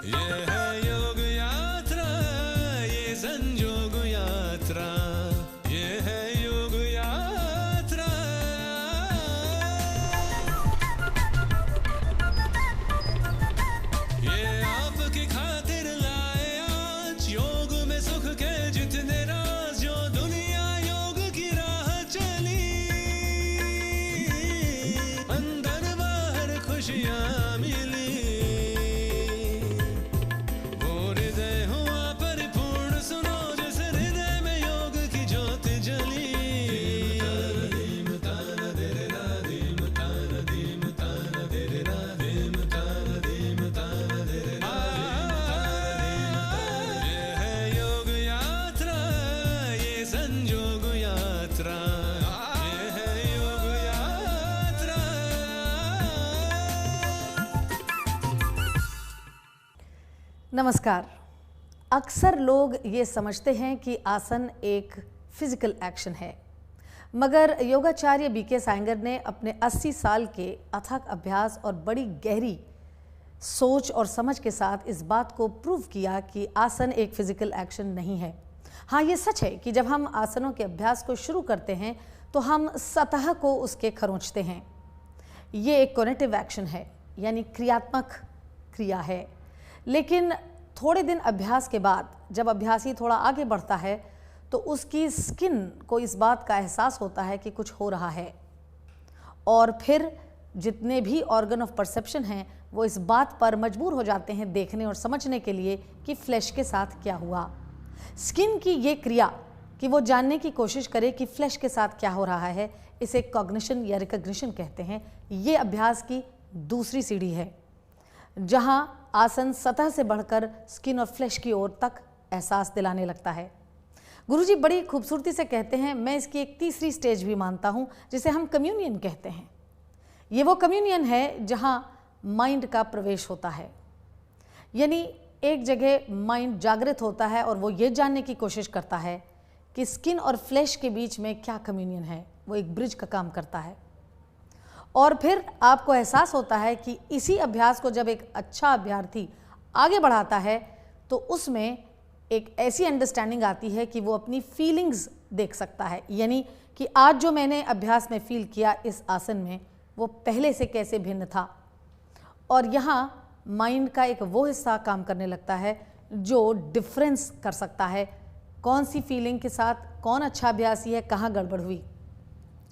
ये है योग यात्रा, ये संयोग यात्रा, ये है योग यात्रा। ये आपकी खातिर लाए आज योग में सुख के जितने राज, जो दुनिया योग की राह चली, अंदर बाहर खुशियाँ मिली। नमस्कार। अक्सर लोग ये समझते हैं कि आसन एक फिजिकल एक्शन है, मगर योगाचार्य बीके सायंगर ने अपने 80 साल के अथक अभ्यास और बड़ी गहरी सोच और समझ के साथ इस बात को प्रूव किया कि आसन एक फिजिकल एक्शन नहीं है। हाँ, ये सच है कि जब हम आसनों के अभ्यास को शुरू करते हैं तो हम सतह को उसके खरोंचते हैं। ये एक कॉग्निटिव एक्शन है, यानी क्रियात्मक क्रिया है। लेकिन थोड़े दिन अभ्यास के बाद जब अभ्यासी थोड़ा आगे बढ़ता है तो उसकी स्किन को इस बात का एहसास होता है कि कुछ हो रहा है, और फिर जितने भी ऑर्गन ऑफ परसेप्शन हैं वो इस बात पर मजबूर हो जाते हैं देखने और समझने के लिए कि फ्लैश के साथ क्या हुआ। स्किन की ये क्रिया कि वो जानने की कोशिश करे कि फ्लैश के साथ क्या हो रहा है, इसे कॉग्निशन या रिकॉग्निशन कहते हैं। ये अभ्यास की दूसरी सीढ़ी है, जहां आसन सतह से बढ़कर स्किन और फ्लैश की ओर तक एहसास दिलाने लगता है। गुरुजी बड़ी खूबसूरती से कहते हैं, मैं इसकी एक तीसरी स्टेज भी मानता हूं, जिसे हम कम्युनियन कहते हैं। ये वो कम्युनियन है जहां माइंड का प्रवेश होता है, यानी एक जगह माइंड जागृत होता है और वो ये जानने की कोशिश करता है कि स्किन और फ्लैश के बीच में क्या कम्युनियन है। वो एक ब्रिज का काम करता है, और फिर आपको एहसास होता है कि इसी अभ्यास को जब एक अच्छा अभ्यर्थी आगे बढ़ाता है तो उसमें एक ऐसी अंडरस्टैंडिंग आती है कि वो अपनी फीलिंग्स देख सकता है, यानी कि आज जो मैंने अभ्यास में फील किया इस आसन में वो पहले से कैसे भिन्न था। और यहाँ माइंड का एक वो हिस्सा काम करने लगता है जो डिफरेंस कर सकता है कौन सी फीलिंग के साथ कौन अच्छा अभ्यासी है, कहाँ गड़बड़ हुई।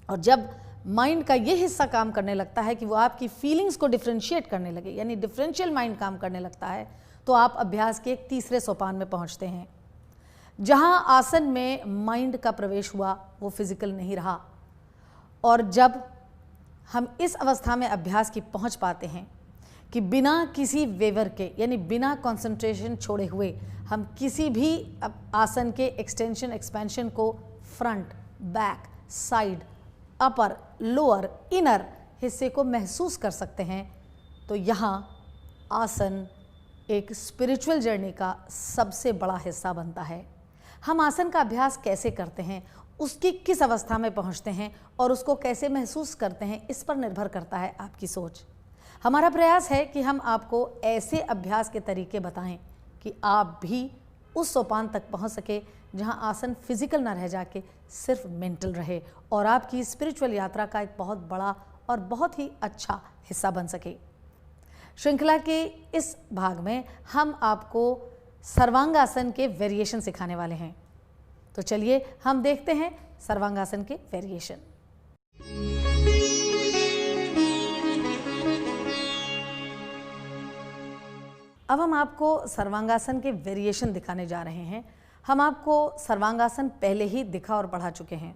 और जब माइंड का ये हिस्सा काम करने लगता है कि वो आपकी फीलिंग्स को डिफरेंशिएट करने लगे, यानी डिफरेंशियल माइंड काम करने लगता है, तो आप अभ्यास के एक तीसरे सोपान में पहुंचते हैं, जहां आसन में माइंड का प्रवेश हुआ वो फिजिकल नहीं रहा। और जब हम इस अवस्था में अभ्यास की पहुंच पाते हैं कि बिना किसी वेवर के, यानी बिना कंसंट्रेशन छोड़े हुए हम किसी भी आसन के एक्सटेंशन एक्सपेंशन को फ्रंट, बैक, साइड, अपर, लोअर, इनर हिस्से को महसूस कर सकते हैं, तो यहाँ आसन एक स्पिरिचुअल जर्नी का सबसे बड़ा हिस्सा बनता है। हम आसन का अभ्यास कैसे करते हैं, उसकी किस अवस्था में पहुँचते हैं और उसको कैसे महसूस करते हैं, इस पर निर्भर करता है आपकी सोच। हमारा प्रयास है कि हम आपको ऐसे अभ्यास के तरीके बताएं कि आप भी उस सोपान तक पहुंच सके जहां आसन फिजिकल ना रह जाके सिर्फ मेंटल रहे और आपकी स्पिरिचुअल यात्रा का एक बहुत बड़ा और बहुत ही अच्छा हिस्सा बन सके। श्रृंखला के इस भाग में हम आपको सर्वांगासन के वेरिएशन सिखाने वाले हैं, तो चलिए हम देखते हैं सर्वांगासन के वेरिएशन। अब हम आपको सर्वांगासन के वेरिएशन दिखाने जा रहे हैं। हम आपको सर्वांगासन पहले ही दिखा और पढ़ा चुके हैं।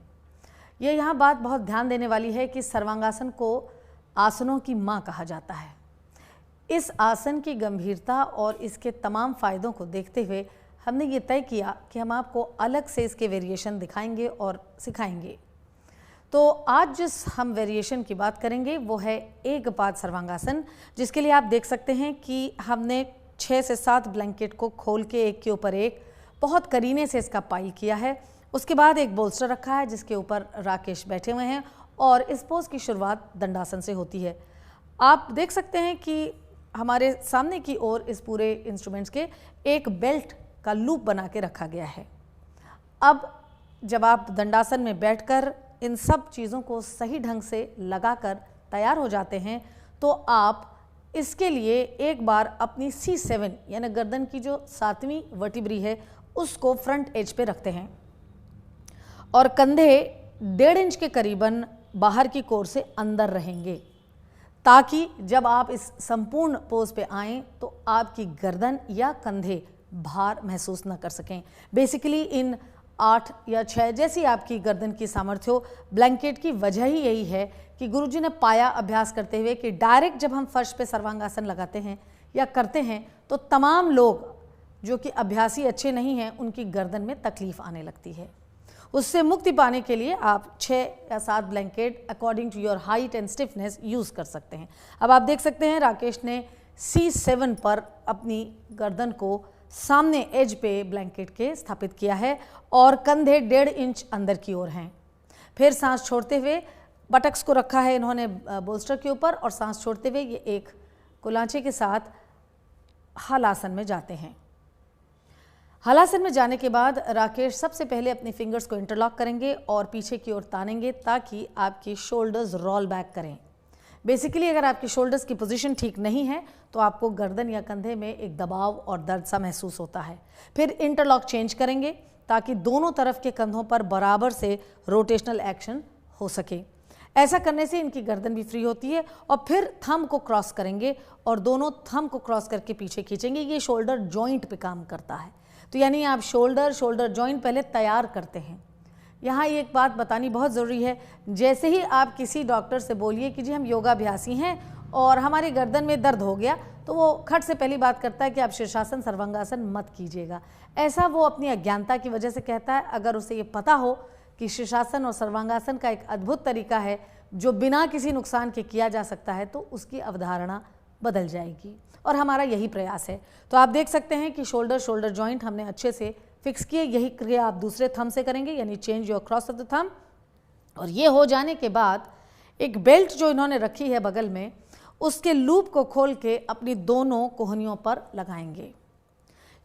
ये यहाँ बात बहुत ध्यान देने वाली है कि सर्वांगासन को आसनों की माँ कहा जाता है। इस आसन की गंभीरता और इसके तमाम फ़ायदों को देखते हुए हमने ये तय किया कि हम आपको अलग से इसके वेरिएशन दिखाएंगे और सिखाएंगे। तो आज जिस हम वेरिएशन की बात करेंगे वो है एकपाद सर्वांगासन, जिसके लिए आप देख सकते हैं कि हमने 6 से 7 ब्लैंकेट को खोल के एक के ऊपर एक बहुत करीने से इसका पाइल किया है। उसके बाद एक बोल्स्टर रखा है जिसके ऊपर राकेश बैठे हुए हैं और इस पोज की शुरुआत दंडासन से होती है। आप देख सकते हैं कि हमारे सामने की ओर इस पूरे इंस्ट्रूमेंट्स के एक बेल्ट का लूप बना के रखा गया है। अब जब आप दंडासन में बैठकर इन सब चीज़ों को सही ढंग से लगाकर तैयार हो जाते हैं तो आप इसके लिए एक बार अपनी C7 यानी गर्दन की जो 7वीं वर्टिब्री है उसको फ्रंट एज पे रखते हैं और कंधे 1.5 इंच के करीबन बाहर की कोर से अंदर रहेंगे ताकि जब आप इस संपूर्ण पोज पे आएँ तो आपकी गर्दन या कंधे भार महसूस न कर सकें। बेसिकली इन 8 या 6 जैसी आपकी गर्दन की सामर्थ्य हो। ब्लैंकेट की वजह ही यही है कि गुरुजी ने पाया अभ्यास करते हुए कि डायरेक्ट जब हम फर्श पे सर्वांगासन लगाते हैं या करते हैं तो तमाम लोग जो कि अभ्यासी अच्छे नहीं हैं उनकी गर्दन में तकलीफ आने लगती है। उससे मुक्ति पाने के लिए आप 6 या 7 blanket according to your height and stiffness use कर सकते हैं। अब आप देख सकते हैं राकेश ने C7 पर अपनी गर्दन को सामने एज पे ब्लैंकेट के स्थापित किया है और कंधे 1.5 इंच अंदर की ओर हैं। फिर सांस छोड़ते हुए बटक्स को रखा है इन्होंने बोल्स्टर के ऊपर और सांस छोड़ते हुए ये एक कुलांचे के साथ हलासन में जाते हैं। हलासन में जाने के बाद राकेश सबसे पहले अपनी फिंगर्स को इंटरलॉक करेंगे और पीछे की ओर तानेंगे ताकि आपकी शोल्डर्स रोल बैक करें। बेसिकली अगर आपकी शोल्डर्स की पोजीशन ठीक नहीं है तो आपको गर्दन या कंधे में एक दबाव और दर्द सा महसूस होता है। फिर इंटरलॉक चेंज करेंगे ताकि दोनों तरफ के कंधों पर बराबर से रोटेशनल एक्शन हो सके। ऐसा करने से इनकी गर्दन भी फ्री होती है और फिर थंब को क्रॉस करेंगे और दोनों थंब को क्रॉस करके पीछे खींचेंगे। ये शोल्डर जॉइंट पे काम करता है। तो यानी आप शोल्डर जॉइंट पहले तैयार करते हैं। यहाँ एक बात बतानी बहुत ज़रूरी है, जैसे ही आप किसी डॉक्टर से बोलिए कि जी हम योगाभ्यासी हैं और हमारी गर्दन में दर्द हो गया तो वो खट से पहली बात करता है कि आप शीर्षासन सर्वांगासन मत कीजिएगा। ऐसा वो अपनी अज्ञानता की वजह से कहता है। अगर उसे ये पता हो कि शीर्षासन और सर्वांगासन का एक अद्भुत तरीका है जो बिना किसी नुकसान के किया जा सकता है तो उसकी अवधारणा बदल जाएगी और हमारा यही प्रयास है। तो आप देख सकते हैं कि शोल्डर जॉइंट हमने अच्छे से फिक्स किए। यही क्रिया आप दूसरे थंब से करेंगे यानी change your cross of the thumb. और ये हो जाने के बाद एक बेल्ट जो इन्होंने रखी है बगल में उसके लूप को खोल के अपनी दोनों कोहनियों पर लगाएंगे।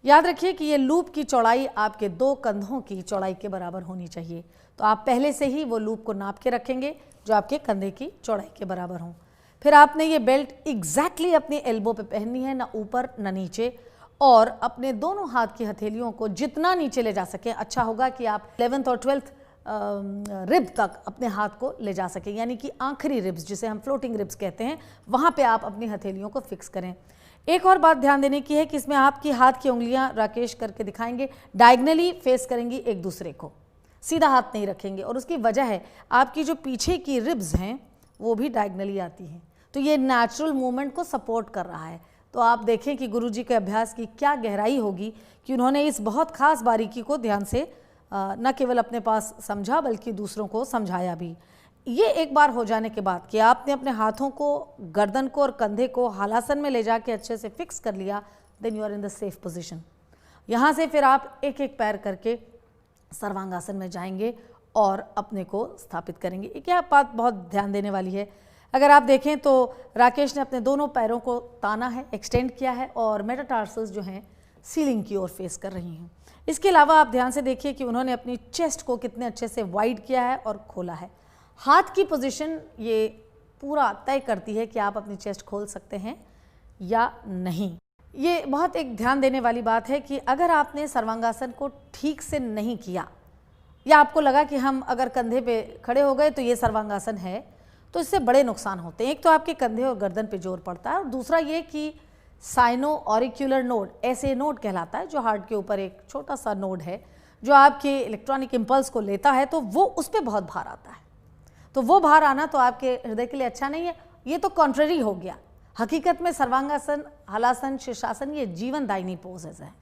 याद रखिए कि ये लूप की चौड़ाई आपके 2 कंधों की चौड़ाई के बराबर होनी चाहिए। तो आप पहले से ही वो लूप को नाप के रखेंगे जो आपके कंधे की चौड़ाई के बराबर हों। फिर आपने ये बेल्ट एग्जैक्टली अपनी एल्बो पे पहननी है, ना ऊपर ना नीचे, और अपने दोनों हाथ की हथेलियों को जितना नीचे ले जा सके। अच्छा होगा कि आप 11th और 12th रिब तक अपने हाथ को ले जा सकें, यानी कि आखिरी रिब्स जिसे हम फ्लोटिंग रिब्स कहते हैं वहाँ पे आप अपनी हथेलियों को फिक्स करें। एक और बात ध्यान देने की है कि इसमें आपकी हाथ की उंगलियां राकेश करके दिखाएंगे डायगनली फेस करेंगी एक दूसरे को, सीधा हाथ नहीं रखेंगे। और उसकी वजह है आपकी जो पीछे की रिब्स हैं वो भी डायगनली आती हैं, तो ये नेचुरल मूवमेंट को सपोर्ट कर रहा है। तो आप देखें कि गुरुजी के अभ्यास की क्या गहराई होगी कि उन्होंने इस बहुत खास बारीकी को ध्यान से न केवल अपने पास समझा बल्कि दूसरों को समझाया भी। ये एक बार हो जाने के बाद कि आपने अपने हाथों को, गर्दन को और कंधे को हलासन में ले जाके अच्छे से फिक्स कर लिया, then you are in the safe position. यहाँ से फिर आप एक एक पैर करके सर्वांगासन में जाएंगे और अपने को स्थापित करेंगे। एक क्या बात बहुत ध्यान देने वाली है, अगर आप देखें तो राकेश ने अपने दोनों पैरों को ताना है, एक्सटेंड किया है और मेटाटार्सल्स जो हैं सीलिंग की ओर फेस कर रही हैं। इसके अलावा आप ध्यान से देखिए कि उन्होंने अपनी चेस्ट को कितने अच्छे से वाइड किया है और खोला है। हाथ की पोजीशन ये पूरा तय करती है कि आप अपनी चेस्ट खोल सकते हैं या नहीं। ये बहुत एक ध्यान देने वाली बात है कि अगर आपने सर्वांगासन को ठीक से नहीं किया या आपको लगा कि हम अगर कंधे पे खड़े हो गए तो ये सर्वांगासन है, तो इससे बड़े नुकसान होते हैं। एक तो आपके कंधे और गर्दन पे जोर पड़ता है और दूसरा ये कि साइनो ऑरिक्यूलर नोड, ऐसे नोड कहलाता है जो हार्ट के ऊपर एक छोटा सा नोड है जो आपके इलेक्ट्रॉनिक इम्पल्स को लेता है, तो वो उस पर बहुत भार आता है। तो वो भार आना तो आपके हृदय के लिए अच्छा नहीं है। ये तो कॉन्ट्ररी हो गया। हकीकत में सर्वांगासन, हलासन, शीर्षासन ये जीवनदायिनी पोजेज है।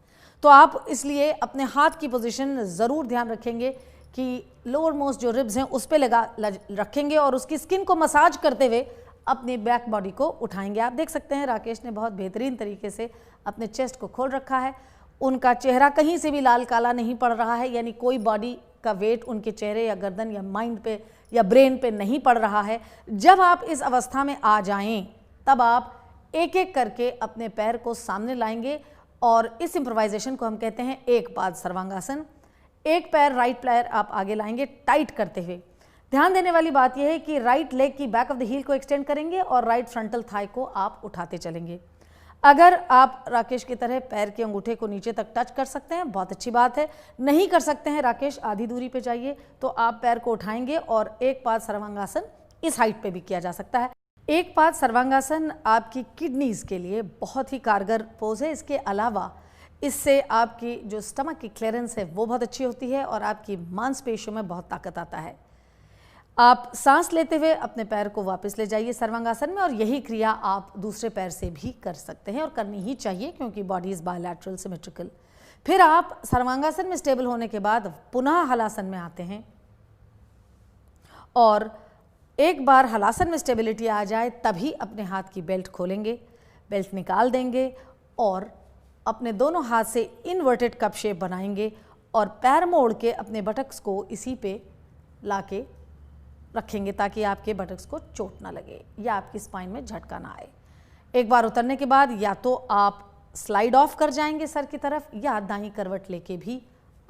तो आप इसलिए अपने हाथ की पोजीशन ज़रूर ध्यान रखेंगे कि लोअर मोस्ट जो रिब्स हैं उस पर लगा रखेंगे और उसकी स्किन को मसाज करते हुए अपनी बैक बॉडी को उठाएंगे। आप देख सकते हैं राकेश ने बहुत बेहतरीन तरीके से अपने चेस्ट को खोल रखा है। उनका चेहरा कहीं से भी लाल काला नहीं पड़ रहा है, यानी कोई बॉडी का वेट उनके चेहरे या गर्दन या माइंड पे या ब्रेन पे नहीं पड़ रहा है। जब आप इस अवस्था में आ जाएं तब आप एक एक करके अपने पैर को सामने लाएंगे और इस इम्प्रोवाइजेशन को हम कहते हैं एक पाद सर्वांगासन। एक पैर राइट पैर आप आगे लाएंगे टाइट करते हुए। ध्यान देने वाली बात यह है कि राइट लेग की बैक ऑफ द हील को एक्सटेंड करेंगे और राइट फ्रंटल थाई को आप उठाते चलेंगे। अगर आप राकेश की तरह पैर के अंगूठे को नीचे तक टच कर सकते हैं बहुत अच्छी बात है, नहीं कर सकते हैं राकेश आधी दूरी पे जाइए तो आप पैर को उठाएंगे और एक पाद सर्वांगासन इस हाइट पे भी किया जा सकता है। एक पाद सर्वांगासन आपकी किडनीज के लिए बहुत ही कारगर पोज है। इसके अलावा इससे आपकी जो स्टमक की क्लियरेंस है वो बहुत अच्छी होती है और आपकी मांसपेशियों में बहुत ताकत आता है। आप सांस लेते हुए अपने पैर को वापस ले जाइए सर्वांगासन में और यही क्रिया आप दूसरे पैर से भी कर सकते हैं और करनी ही चाहिए क्योंकि बॉडी इज बायलैटरल सिमेट्रिकल। फिर आप सर्वांगासन में स्टेबल होने के बाद पुनः हलासन में आते हैं और एक बार हलासन में स्टेबिलिटी आ जाए तभी अपने हाथ की बेल्ट खोलेंगे, बेल्ट निकाल देंगे और अपने दोनों हाथ से इन्वर्टेड कप शेप बनाएंगे और पैर मोड़ के अपने बटक्स को इसी पे लाके रखेंगे ताकि आपके बटक्स को चोट ना लगे या आपकी स्पाइन में झटका ना आए। एक बार उतरने के बाद या तो आप स्लाइड ऑफ कर जाएंगे सर की तरफ या दाईं करवट लेके भी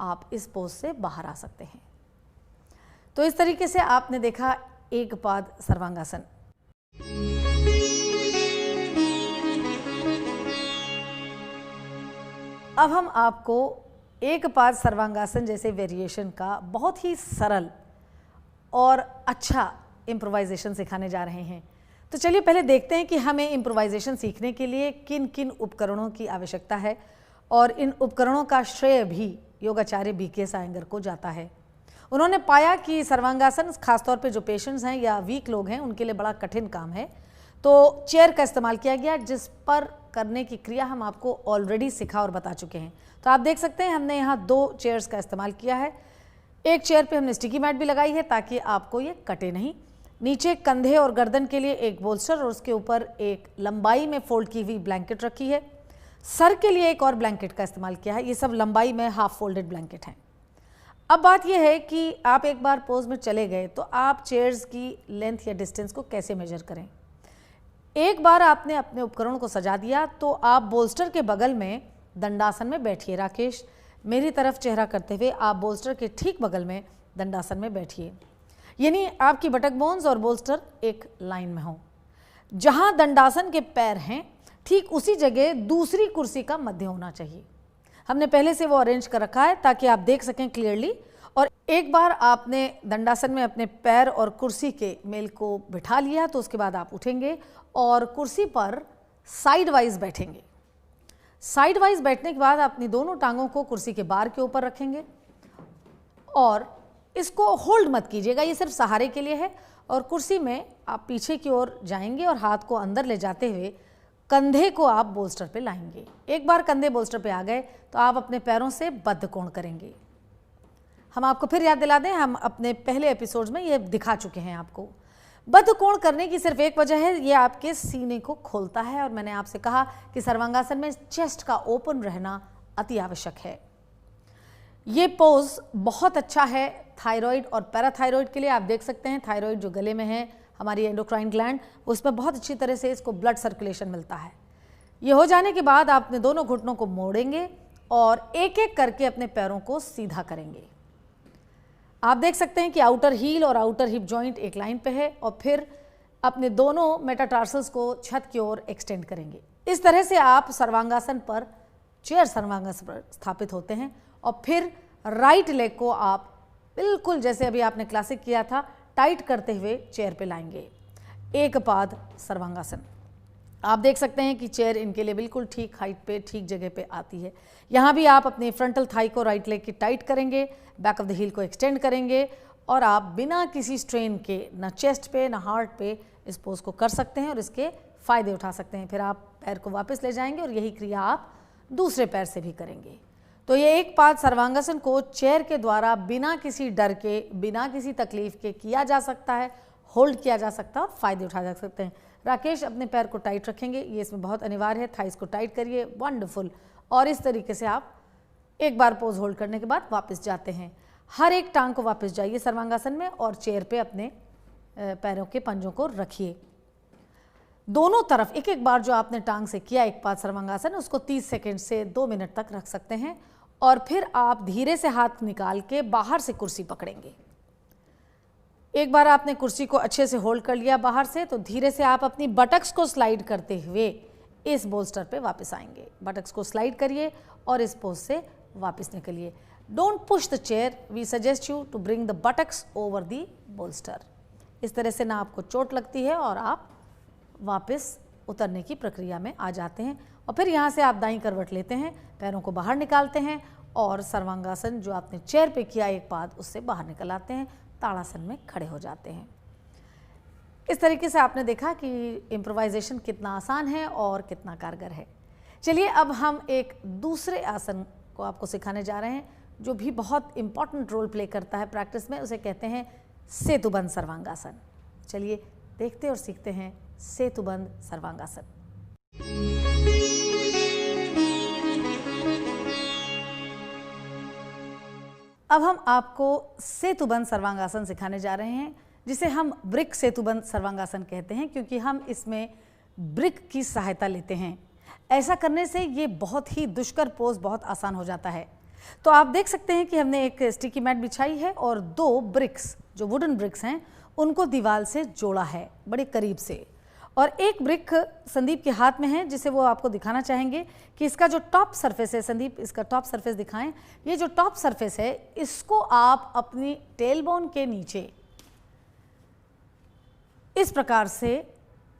आप इस पोज से बाहर आ सकते हैं। तो इस तरीके से आपने देखा एक पाद सर्वांगासन। अब हम आपको एक पाद सर्वांगासन जैसे वेरिएशन का बहुत ही सरल और अच्छा इम्प्रोवाइजेशन सिखाने जा रहे हैं। तो चलिए पहले देखते हैं कि हमें इम्प्रोवाइजेशन सीखने के लिए किन किन उपकरणों की आवश्यकता है और इन उपकरणों का श्रेय भी योगाचार्य बीके आयंगर को जाता है। उन्होंने पाया कि सर्वांगासन खासतौर पे जो पेशेंट्स हैं या वीक लोग हैं उनके लिए बड़ा कठिन काम है, तो चेयर का इस्तेमाल किया गया जिस पर करने की क्रिया हम आपको ऑलरेडी सिखा और बता चुके हैं। तो आप देख सकते हैं हमने यहाँ 2 चेयर्स का इस्तेमाल किया है। एक चेयर पे हमने स्टिकी मैट भी लगाई है ताकि आपको ये कटे नहीं। नीचे कंधे और गर्दन के लिए एक बोल्स्टर और उसके ऊपर एक लंबाई में फोल्ड की हुई ब्लैंकेट रखी है। सर के लिए एक और ब्लैंकेट का इस्तेमाल किया है। ये सब लंबाई में हाफ फोल्डेड ब्लैंकेट हैं। अब बात यह है कि आप एक बार पोज में चले गए तो आप चेयर्स की लेंथ या डिस्टेंस को कैसे मेजर करें। एक बार आपने अपने उपकरण को सजा दिया तो आप बोल्स्टर के बगल में दंडासन में बैठिए। राकेश मेरी तरफ चेहरा करते हुए आप बोल्स्टर के ठीक बगल में दंडासन में बैठिए, यानी आपकी बटक बोन्स और बोल्स्टर एक लाइन में हो। जहां दंडासन के पैर हैं ठीक उसी जगह दूसरी कुर्सी का मध्य होना चाहिए। हमने पहले से वो अरेंज कर रखा है ताकि आप देख सकें क्लियरली। और एक बार आपने दंडासन में अपने पैर और कुर्सी के मेल को बिठा लिया तो उसके बाद आप उठेंगे और कुर्सी पर साइड वाइज बैठेंगे। साइड वाइज बैठने के बाद अपनी दोनों टांगों को कुर्सी के बार के ऊपर रखेंगे और इसको होल्ड मत कीजिएगा, ये सिर्फ सहारे के लिए है। और कुर्सी में आप पीछे की ओर जाएंगे और हाथ को अंदर ले जाते हुए कंधे को आप बोल्स्टर पे लाएंगे। एक बार कंधे बोल्स्टर पे आ गए तो आप अपने पैरों से बद्ध कोण करेंगे। हम आपको फिर याद दिला दें, हम अपने पहले एपिसोड्स में ये दिखा चुके हैं आपको। बद्ध कोण करने की सिर्फ एक वजह है, ये आपके सीने को खोलता है और मैंने आपसे कहा कि सर्वांगासन में चेस्ट का ओपन रहना अति आवश्यक है। ये पोज बहुत अच्छा है थायराइड और पैराथायराइड के लिए। आप देख सकते हैं थायराइड जो गले में है, हमारी एंडोक्राइन ग्लैंड, उसमें बहुत अच्छी तरह से इसको ब्लड सर्कुलेशन मिलता है। ये हो जाने के बाद आप अपने दोनों घुटनों को मोड़ेंगे और एक एक करके अपने पैरों को सीधा करेंगे। आप देख सकते हैं कि आउटर हील और आउटर हिप जॉइंट एक लाइन पे है और फिर अपने दोनों मेटाटार्सल्स को छत की ओर एक्सटेंड करेंगे। इस तरह से आप सर्वांगासन पर, चेयर सर्वांगासन पर स्थापित होते हैं और फिर राइट लेग को आप बिल्कुल जैसे अभी आपने क्लासिक किया था टाइट करते हुए चेयर पे लाएंगे। एक पाद सर्वांगासन। आप देख सकते हैं कि चेयर इनके लिए बिल्कुल ठीक हाइट पे, ठीक जगह पे आती है। यहाँ भी आप अपने फ्रंटल थाई को राइट लेग की टाइट करेंगे, बैक ऑफ द हील को एक्सटेंड करेंगे और आप बिना किसी स्ट्रेन के ना चेस्ट पे ना हार्ट पे इस पोज को कर सकते हैं और इसके फायदे उठा सकते हैं। फिर आप पैर को वापस ले जाएंगे और यही क्रिया आप दूसरे पैर से भी करेंगे। तो ये एक पाद सर्वांगासन को चेयर के द्वारा बिना किसी डर के, बिना किसी तकलीफ के किया जा सकता है, होल्ड किया जा सकता है और फायदे उठाए जा सकते हैं। राकेश अपने पैर को टाइट रखेंगे, ये इसमें बहुत अनिवार्य है। थाइस को टाइट करिए, वंडरफुल। और इस तरीके से आप एक बार पोज होल्ड करने के बाद वापस जाते हैं। हर एक टांग को वापस जाइए सर्वांगासन में और चेयर पे अपने पैरों के पंजों को रखिए। दोनों तरफ एक एक बार जो आपने टांग से किया एक पाद सर्वांगासन, उसको 30 सेकंड से 2 मिनट तक रख सकते हैं। और फिर आप धीरे से हाथ निकाल के बाहर से कुर्सी पकड़ेंगे। एक बार आपने कुर्सी को अच्छे से होल्ड कर लिया बाहर से, तो धीरे से आप अपनी बटक्स को स्लाइड करते हुए इस बोल्स्टर पे वापस आएंगे। बटक्स को स्लाइड करिए और इस पोज से वापस निकलिए। Don't push the chair, we suggest you to bring the buttocks over the bolster. इस तरह से ना आपको चोट लगती है और आप वापस उतरने की प्रक्रिया में आ जाते हैं। और फिर यहाँ से आप दाईं करवट लेते हैं, पैरों को बाहर निकालते हैं और सर्वांगासन जो आपने चेयर पे किया एक पाद, उससे बाहर निकल आते हैं, ताड़ासन में खड़े हो जाते हैं। इस तरीके से आपने देखा कि इम्प्रोवाइजेशन कितना आसान है और कितना कारगर है। चलिए अब हम एक दूसरे आसन को आपको सिखाने जा रहे हैं जो भी बहुत इंपॉर्टेंट रोल प्ले करता है प्रैक्टिस में। उसे कहते हैं सेतुबंध सर्वांगासन। चलिए देखते और सीखते हैं सेतुबंध सर्वांगासन। अब हम आपको सेतुबंध सर्वांगासन सिखाने जा रहे हैं, जिसे हम ब्रिक सेतुबंध सर्वांगासन कहते हैं, क्योंकि हम इसमें ब्रिक की सहायता लेते हैं। ऐसा करने से ये बहुत ही दुष्कर पोज बहुत आसान हो जाता है। तो आप देख सकते हैं कि हमने एक स्टिकी मैट बिछाई है और 2 ब्रिक्स जो वुडन ब्रिक्स हैं उनको दीवार से जोड़ा है बड़े करीब से। और एक ब्रिक संदीप के हाथ में है जिसे वो आपको दिखाना चाहेंगे कि इसका जो टॉप सरफेस है, संदीप इसका टॉप सरफेस दिखाएं। ये जो टॉप सरफेस है इसको आप अपनी टेलबोन के नीचे इस प्रकार से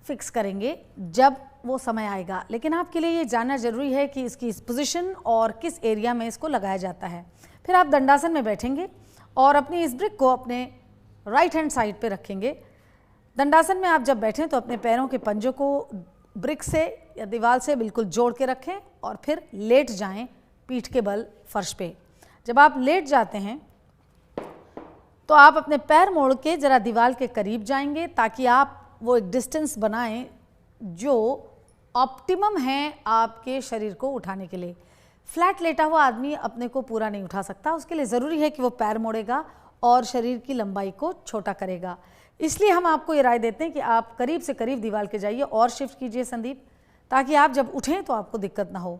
फिक्स करेंगे जब वो समय आएगा। लेकिन आपके लिए ये जानना जरूरी है कि इसकी पोजीशन और किस एरिया में इसको लगाया जाता है। फिर आप दंडासन में बैठेंगे और अपनी इस ब्रिक को अपने राइट हैंड साइड पे रखेंगे। दंडासन में आप जब बैठें तो अपने पैरों के पंजों को ब्रिक से या दीवार से बिल्कुल जोड़ के रखें और फिर लेट जाएं पीठ के बल फर्श पे। जब आप लेट जाते हैं तो आप अपने पैर मोड़ के ज़रा दीवार के करीब जाएंगे ताकि आप वो एक डिस्टेंस बनाएं जो ऑप्टिमम है आपके शरीर को उठाने के लिए। फ्लैट लेटा हुआ आदमी अपने को पूरा नहीं उठा सकता, उसके लिए ज़रूरी है कि वो पैर मोड़ेगा और शरीर की लंबाई को छोटा करेगा। इसलिए हम आपको ये राय देते हैं कि आप करीब से करीब दीवार के जाइए और शिफ्ट कीजिए संदीप, ताकि आप जब उठें तो आपको दिक्कत ना हो।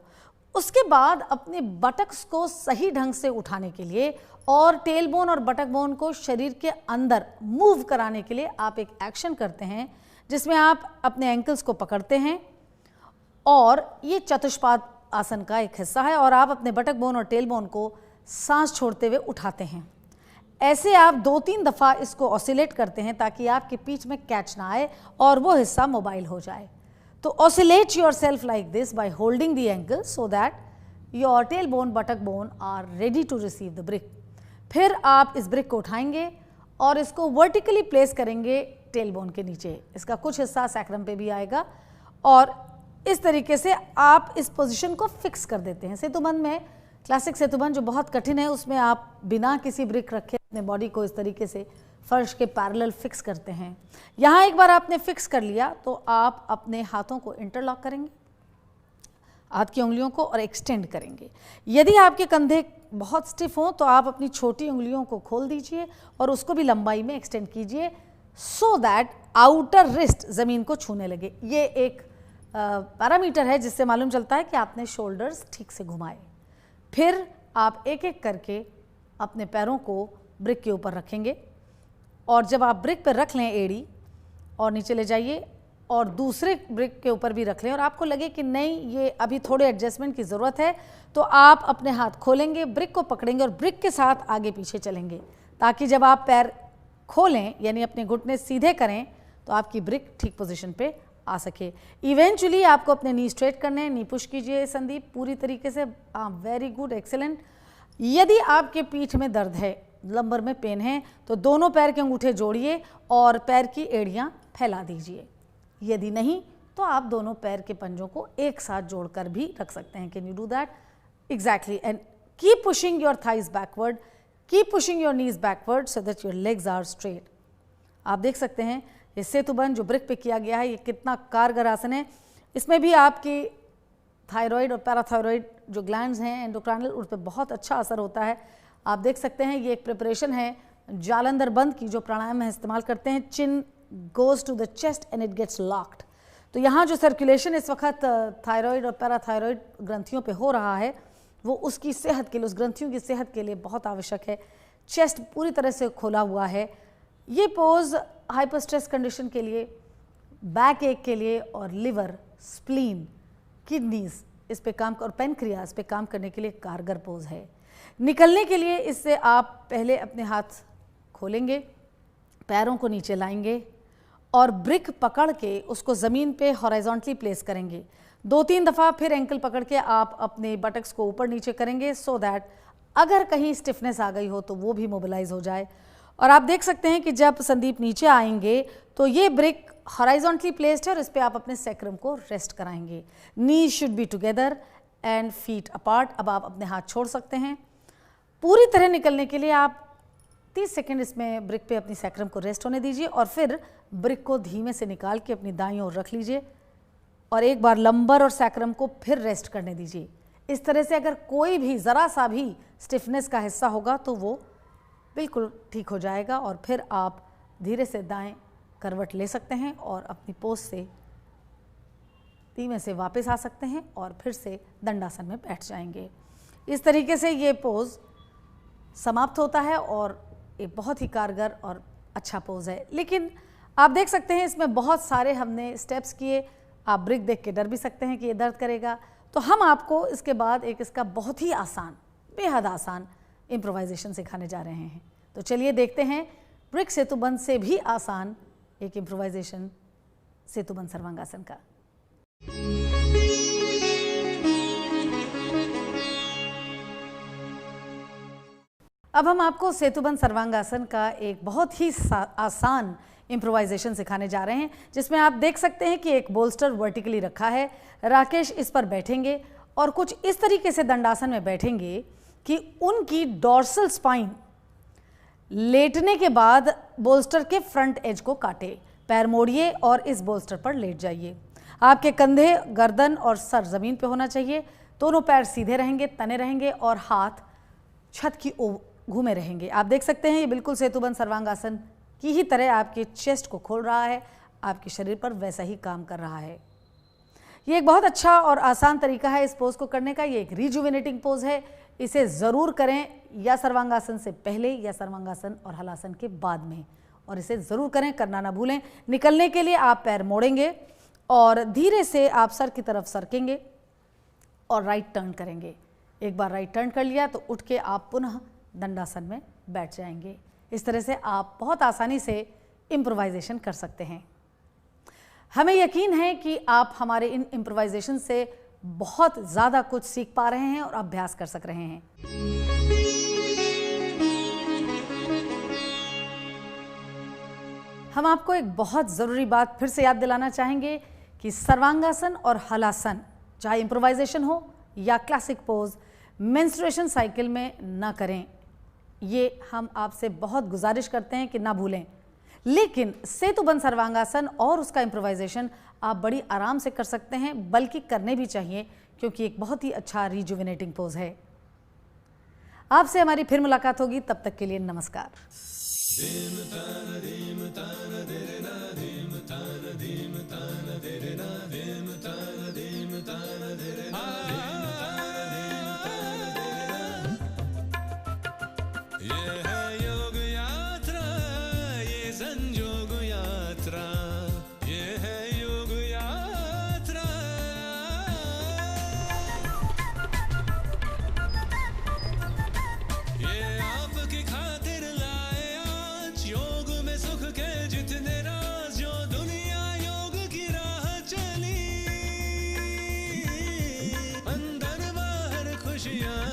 उसके बाद अपने बटक्स को सही ढंग से उठाने के लिए और टेल बोन और बटक बोन को शरीर के अंदर मूव कराने के लिए आप एक एक्शन करते हैं जिसमें आप अपने एंकल्स को पकड़ते हैं और ये चतुष्पाद आसन का एक हिस्सा है और आप अपने बटक बोन और टेल बोन को सांस छोड़ते हुए उठाते हैं। ऐसे आप 2-3 दफ़ा इसको ऑसिलेट करते हैं ताकि आपके पीठ में कैच ना आए और वो हिस्सा मोबाइल हो जाए। तो oscillate yourself like this by holding the ankle so that your tail bone buttock bone are ready to receive the brick. फिर आप इस ब्रिक को उठाएंगे और इसको वर्टिकली प्लेस करेंगे टेल बोन के नीचे। इसका कुछ हिस्सा सैक्रम पे भी आएगा और इस तरीके से आप इस पोजीशन को फिक्स कर देते हैं। सेतुबंध में क्लासिक सेतुबंध जो बहुत कठिन है उसमें आप बिना किसी ब्रिक रखे अपने बॉडी को इस तरीके से फर्श के पैरेलल फिक्स करते हैं। यहाँ एक बार आपने फिक्स कर लिया तो आप अपने हाथों को इंटरलॉक करेंगे, हाथ की उंगलियों को, और एक्सटेंड करेंगे। यदि आपके कंधे बहुत स्टिफ हों तो आप अपनी छोटी उंगलियों को खोल दीजिए और उसको भी लंबाई में एक्सटेंड कीजिए सो दैट आउटर रिस्ट ज़मीन को छूने लगे। ये एक पैरामीटर है जिससे मालूम चलता है कि आपने शोल्डर्स ठीक से घुमाए। फिर आप एक एक करके अपने पैरों को ब्रिक के ऊपर रखेंगे और जब आप ब्रिक पर रख लें एड़ी और नीचे ले जाइए और दूसरे ब्रिक के ऊपर भी रख लें और आपको लगे कि नहीं ये अभी थोड़े एडजस्टमेंट की ज़रूरत है तो आप अपने हाथ खोलेंगे, ब्रिक को पकड़ेंगे और ब्रिक के साथ आगे पीछे चलेंगे ताकि जब आप पैर खोलें यानी अपने घुटने सीधे करें तो आपकी ब्रिक ठीक पोजीशन पे आ सके। इवेंचुअली आपको अपने नी स्ट्रेट करने हैं। नी पुश कीजिए संदीप पूरी तरीके से। Very good, excellent. यदि आपके पीठ में दर्द है, लंबर में पेन है, तो दोनों पैर के अंगूठे जोड़िए और पैर की एड़ियां फैला दीजिए। यदि नहीं तो आप दोनों पैर के पंजों को एक साथ जोड़कर भी रख सकते हैं। Can you do that? Exactly. And keep pushing your thighs backward, keep pushing your knees backward so that your legs are straight. आप देख सकते हैं ये सेतुबंध जो ब्रिक पे किया गया है, ये कितना कारगर आसन है। इसमें भी आपकी थायराइड और पैराथायराइड जो ग्लैंड्स हैं एंडोक्राइनल, उन पर बहुत अच्छा असर होता है। आप देख सकते हैं ये एक प्रिपरेशन है जालंधर बंद की जो प्राणायाम में इस्तेमाल करते हैं। Chin goes to the chest and it gets locked. तो यहाँ जो सर्कुलेशन इस वक्त थायराइड और पैराथायराइड ग्रंथियों पे हो रहा है वो उसकी सेहत के लिए, उस ग्रंथियों की सेहत के लिए बहुत आवश्यक है। चेस्ट पूरी तरह से खोला हुआ है। ये पोज हाइपर स्ट्रेस कंडीशन के लिए, बैक एक के लिए और लिवर, स्प्लीन, किडनीज इस पे काम और पेनक्रियाज पे काम करने के लिए कारगर पोज है। निकलने के लिए इससे आप पहले अपने हाथ खोलेंगे, पैरों को नीचे लाएंगे और ब्रिक पकड़ के उसको ज़मीन पे हॉरिजॉन्टली प्लेस करेंगे। 2-3 दफ़ा फिर एंकल पकड़ के आप अपने बटक्स को ऊपर नीचे करेंगे सो दैट अगर कहीं स्टिफनेस आ गई हो तो वो भी मोबिलाइज हो जाए। और आप देख सकते हैं कि जब संदीप नीचे आएंगे तो ये ब्रिक हॉरिजॉन्टली प्लेस्ड है और इस पर आप अपने सैक्रम को रेस्ट कराएंगे। Knees should be together and feet apart. अब आप अपने हाथ छोड़ सकते हैं। पूरी तरह निकलने के लिए आप 30 सेकेंड इसमें ब्रिक पे अपनी सैक्रम को रेस्ट होने दीजिए और फिर ब्रिक को धीमे से निकाल के अपनी दाईं ओर रख लीजिए और एक बार लंबर और सैक्रम को फिर रेस्ट करने दीजिए। इस तरह से अगर कोई भी ज़रा सा भी स्टिफनेस का हिस्सा होगा तो वो बिल्कुल ठीक हो जाएगा और फिर आप धीरे से दाएं करवट ले सकते हैं और अपनी पोज से धीमे से वापस आ सकते हैं और फिर से दंडासन में बैठ जाएंगे। इस तरीके से ये पोज समाप्त होता है और एक बहुत ही कारगर और अच्छा पोज है। लेकिन आप देख सकते हैं इसमें बहुत सारे हमने स्टेप्स किए। आप ब्रिक देख के डर भी सकते हैं कि ये दर्द करेगा, तो हम आपको इसके बाद एक इसका बहुत ही आसान, बेहद आसान इम्प्रोवाइजेशन सिखाने जा रहे हैं। तो चलिए देखते हैं ब्रिक सेतुबंध से भी आसान एक इम्प्रोवाइजेशन सेतुबंध सर्वांगासन का। अब हम आपको सेतुबंध सर्वांगासन का एक बहुत ही आसान इम्प्रोवाइजेशन सिखाने जा रहे हैं, जिसमें आप देख सकते हैं कि एक बोल्स्टर वर्टिकली रखा है। राकेश इस पर बैठेंगे और कुछ इस तरीके से दंडासन में बैठेंगे कि उनकी डॉर्सल स्पाइन लेटने के बाद बोल्स्टर के फ्रंट एज को काटे। पैर मोड़िए और इस बोल्स्टर पर लेट जाइए। आपके कंधे, गर्दन और सर जमीन पे होना चाहिए। दोनों पैर सीधे रहेंगे, तने रहेंगे और हाथ छत की ओर घूमे रहेंगे। आप देख सकते हैं ये बिल्कुल सेतुबंध सर्वांगासन की ही तरह आपके चेस्ट को खोल रहा है, आपके शरीर पर वैसा ही काम कर रहा है। ये एक बहुत अच्छा और आसान तरीका है इस पोज को करने का। ये एक रिजुविनेटिंग पोज है। इसे ज़रूर करें या सर्वांगासन से पहले या सर्वांगासन और हलासन के बाद में, और इसे ज़रूर करें, करना ना भूलें। निकलने के लिए आप पैर मोड़ेंगे और धीरे से आप सर की तरफ सरकेंगे और राइट टर्न करेंगे। एक बार राइट टर्न कर लिया तो उठ के आप पुनः दंडासन में बैठ जाएंगे। इस तरह से आप बहुत आसानी से इम्प्रोवाइजेशन कर सकते हैं। हमें यकीन है कि आप हमारे इन इम्प्रोवाइजेशन से बहुत ज़्यादा कुछ सीख पा रहे हैं और अभ्यास कर सक रहे हैं। हम आपको एक बहुत ज़रूरी बात फिर से याद दिलाना चाहेंगे कि सर्वांगासन और हलासन, चाहे इम्प्रोवाइजेशन हो या क्लासिक पोज, मेंस्ट्रुएशन साइकिल में ना करें। ये हम आपसे बहुत गुजारिश करते हैं कि ना भूलें। लेकिन सेतुबंध सर्वांगासन और उसका इम्प्रोवाइजेशन आप बड़ी आराम से कर सकते हैं, बल्कि करने भी चाहिए, क्योंकि एक बहुत ही अच्छा रिजुविनेटिंग पोज है। आपसे हमारी फिर मुलाकात होगी, तब तक के लिए नमस्कार। खुशियाँ